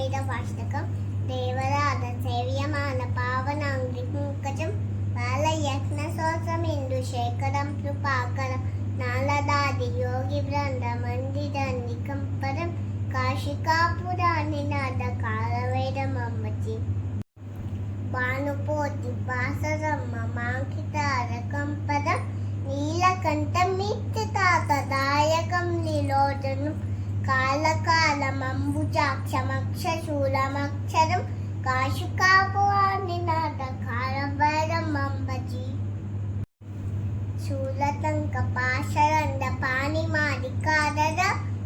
వేదవాష్టకం దేవరాధ సేవ్యమాన పావనాంగ్రి పంకజం బాలయజ్ఞ శోసమిందు శేఖరం కృపాకరం నాలదాది యోగి బృంద మందిర నికంపరం కాశికాపురాణి నాద కాలవేదమమ్మచి భానుపోతి బాసరమ్మ మాంకితారకంపద నీలకంఠం నిత్యతాతదాయకం నిలోచనం కాలకాలమంబుజాక్షమక్షశూలమక్షరం కాశికాపురాణి నాద కాలభైరమంబచి శూలతంక పాశరంద పాణిమాదికాదర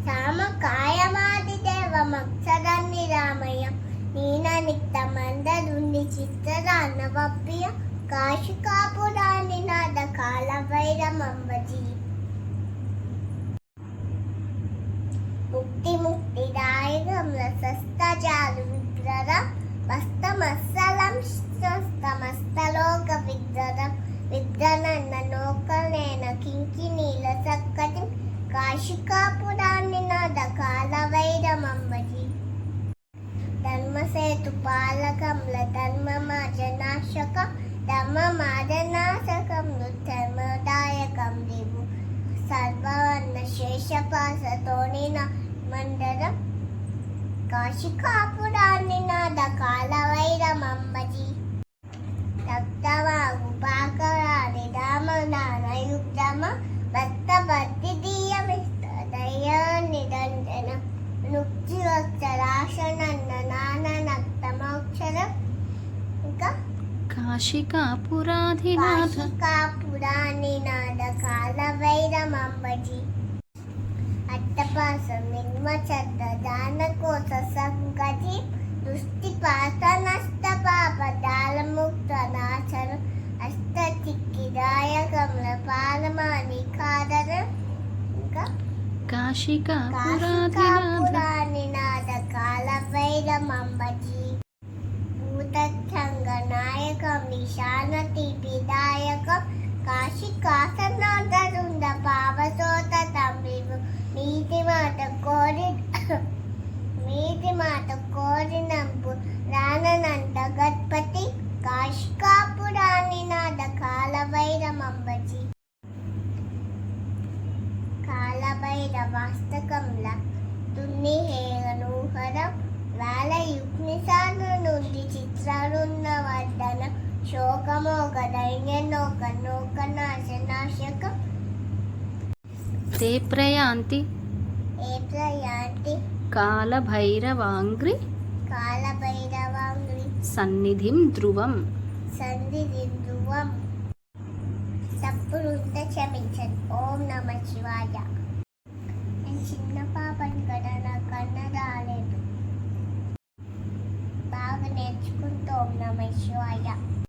సామకాయమాది దేవమక్షరాన్ని రామయ్య నీన నిక్త మందరుణ్ణి చిత్రరాన్నవప్పియ కాశికాపురాణి నాద కాలభైరమంబచి ముక్తిదాయకం రసస్తజాలు విగ్రహం వస్తమస్సలం స్వస్తమస్తలోక విగ్రహం విగ్రహన్న నోకలేన కింకినీల సక్కటి కాశికాపురాణి నాద కాలభైరమంబచి ధర్మసేతు పాలకంల ధర్మమాజనాశకం ధర్మమాజనాశకం ధర్మదాయకం దేవు సర్వవర్ణ శేషపాసతోనిన మండలం కాశికాపురాణి నాద కాలభైరమంబచి రక్తవాగు పాకరాని రామనానయుక్తమ భక్తభక్తి దీయమిస్తదయ నిరంజన నుక్తివక్షరాశనన్న నాననక్తమోక్షరం ఇంకా కాశికాపురాణి నాద కాలభైరమంబచి అట్టపాసం నిర్మచద్ద దానకోస సంగతి దృష్టిపాస నష్ట పాప దాలముక్త నాశనం అష్టచిక్కిదాయకముల పాలమాని కాదరం ఇంకా కాశికాపురాణి నాద కాలభైరమంబచి భూతచ్చంగ నాయకం నిశానతి విదాయకం కాశికాసనాదరుంద పావసోత తంబివు నీతి మాట కోరినంపు రానంత గణపతి కాశికాపురాణి నాద కాలభైరమంబచి కాలభైరవాస్తకంల తున్ని హేగనూహరం వేల యుగ్నిసాను నుండి చిత్రాలున్న వర్ధన శోకమోగ దైన్య నోక నోక నాశనాశకం తే ప్రయాంతి కాలభైరవాంగ్రి సన్నిధిం ధ్రువం తప్పుడు క్షమించండి. ఓం నమ శివాయ. నేను చిన్న పాపని కదా, నాకు కన్న రాలేదు, బాగా నేర్చుకుంటూ ఓం నమ శివాయ.